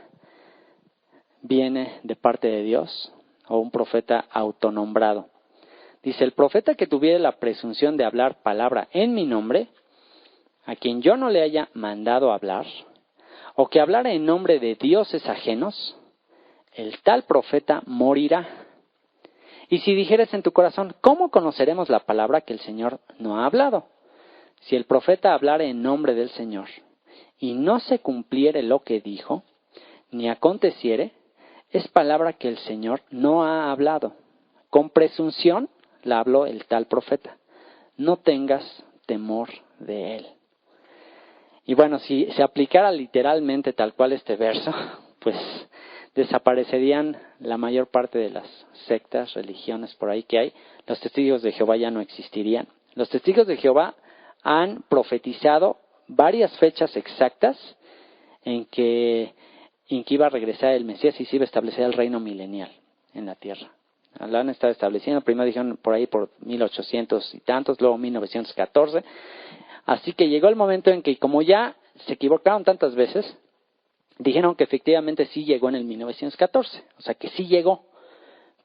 viene de parte de Dios o un profeta autonombrado? Dice, el profeta que tuviere la presunción de hablar palabra en mi nombre, a quien yo no le haya mandado hablar, o que hablara en nombre de dioses ajenos, el tal profeta morirá. Y si dijeres en tu corazón, ¿cómo conoceremos la palabra que el Señor no ha hablado? Si el profeta hablara en nombre del Señor, y no se cumpliere lo que dijo, ni aconteciere, es palabra que el Señor no ha hablado. Con presunción la habló el tal profeta. No tengas temor de él. Y bueno, si se aplicara literalmente tal cual este verso, pues desaparecerían la mayor parte de las sectas, religiones por ahí que hay. Los testigos de Jehová ya no existirían. Los testigos de Jehová han profetizado varias fechas exactas en que iba a regresar el Mesías y se iba a establecer el reino milenial en la tierra. Lo han estado estableciendo, primero dijeron por ahí por 1800 y tantos, luego 1914. Así que llegó el momento en que como ya se equivocaron tantas veces, dijeron que efectivamente sí llegó en el 1914, o sea que sí llegó,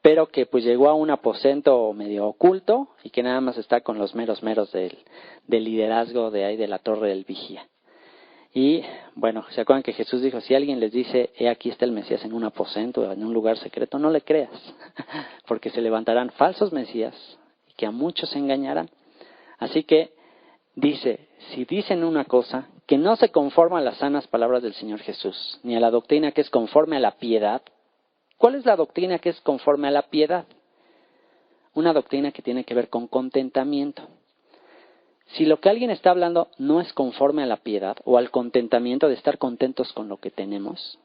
pero que pues llegó a un aposento medio oculto y que nada más está con los meros del liderazgo de ahí de la Torre del Vigía. Y bueno, ¿se acuerdan que Jesús dijo, si alguien les dice, aquí está el Mesías en un aposento, en un lugar secreto, no le creas, porque se levantarán falsos Mesías y que a muchos se engañarán? Así que dice, si dicen una cosa que no se conforma a las sanas palabras del Señor Jesús, ni a la doctrina que es conforme a la piedad. ¿Cuál es la doctrina que es conforme a la piedad? Una doctrina que tiene que ver con contentamiento. Si lo que alguien está hablando no es conforme a la piedad o al contentamiento de estar contentos con lo que tenemos,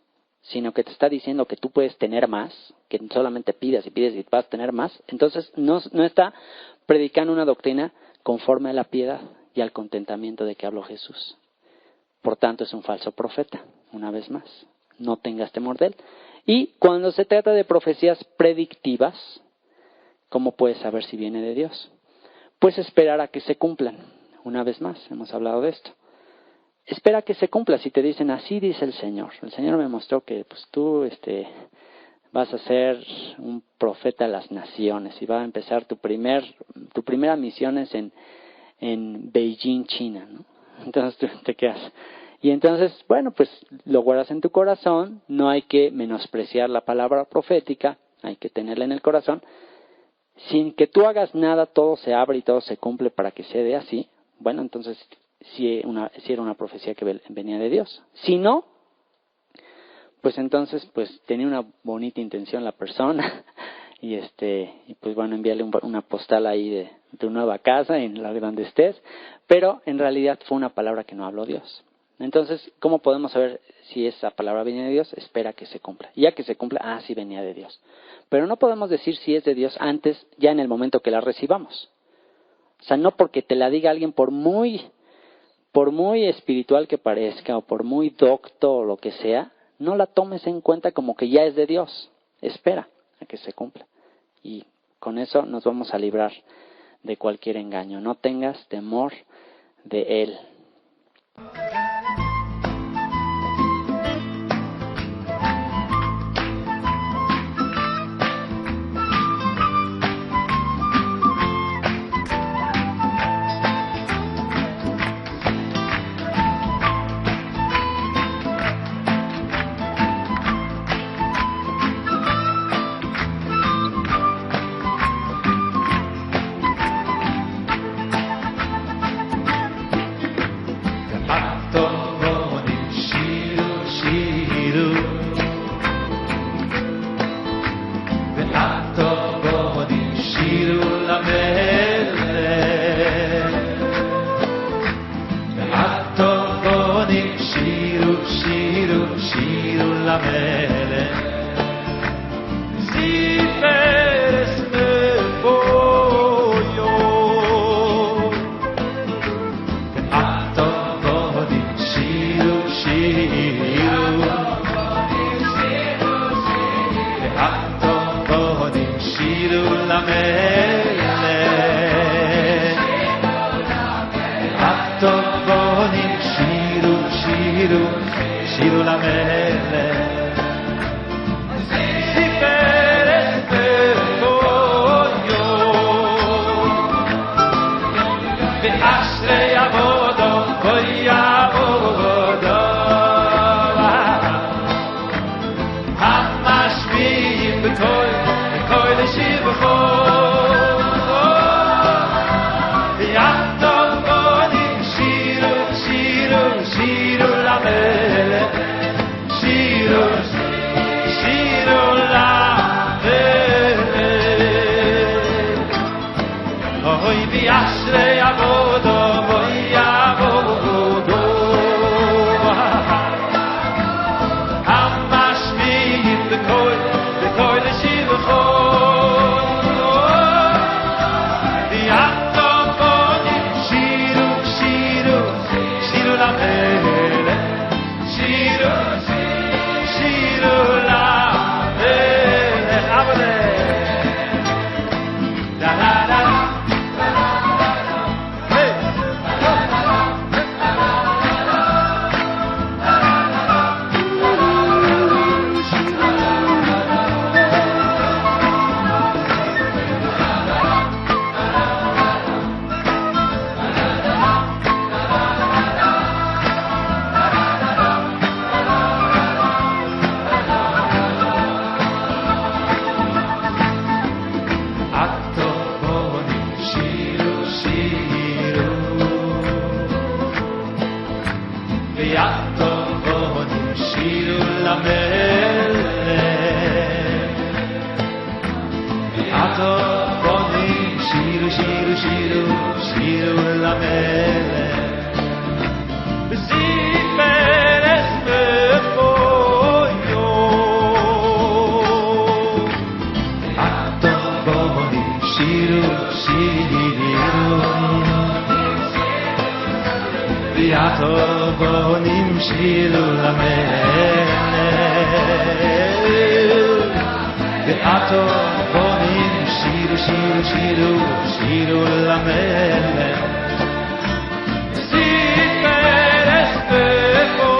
sino que te está diciendo que tú puedes tener más, que solamente pidas y pides y vas a tener más, entonces no está predicando una doctrina conforme a la piedad y al contentamiento de que habló Jesús. Por tanto, es un falso profeta, una vez más. No tengas temor de él. Y cuando se trata de profecías predictivas, ¿cómo puedes saber si viene de Dios? Pues esperar a que se cumplan. Una vez más, hemos hablado de esto. Espera a que se cumpla. Si te dicen, así dice el Señor. El Señor me mostró que pues tú vas a ser un profeta a las naciones y va a empezar tu primera misión es en Beijing, China, ¿no? Entonces tú te quedas. Y entonces, bueno, pues lo guardas en tu corazón. No hay que menospreciar la palabra profética. Hay que tenerla en el corazón. Sin que tú hagas nada, todo se abre y todo se cumple para que se dé así. Bueno, entonces sí era una profecía que venía de Dios. Si no, pues entonces pues tenía una bonita intención la persona y pues bueno, envíale una postal ahí de tu nueva casa en la donde estés, pero en realidad fue una palabra que no habló Dios. Entonces, ¿cómo podemos saber si esa palabra viene de Dios? Espera que se cumpla. Y ya que se cumpla, sí venía de Dios. Pero no podemos decir si es de Dios antes, ya en el momento que la recibamos. O sea, no porque te la diga alguien por muy espiritual que parezca o por muy docto o lo que sea, no la tomes en cuenta como que ya es de Dios. Espera a que se cumpla. Y con eso nos vamos a librar de cualquier engaño. No tengas temor de él. שירו שירו שירו למלך בזיפר אסמפויו אטובוני שירו שירו ויאטובונים שירו למלך ואטובונים שירו שירו שירו שירו למלך סיפר אספויו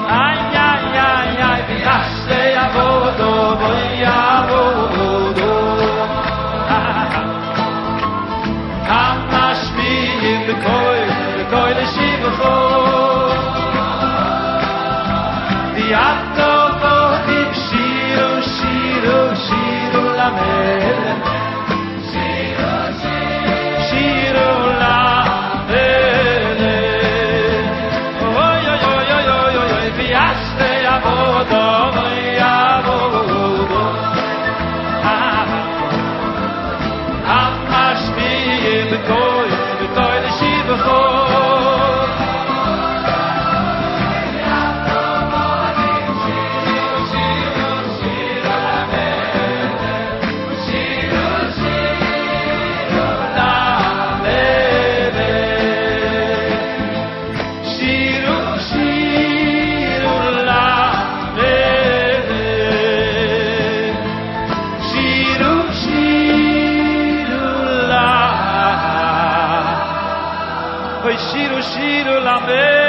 איי איי איי איי ויעשה יעבודו ויעבודו כמה שמיעים בכל לשיבחו ויאטובונים שירו שירו שירו למלך שירו למלך אוי אוי אוי אוי אוי אוי ויעשה יעבודו ויעבודו המשפיעים בכל לשיבחו שירו שירו למלך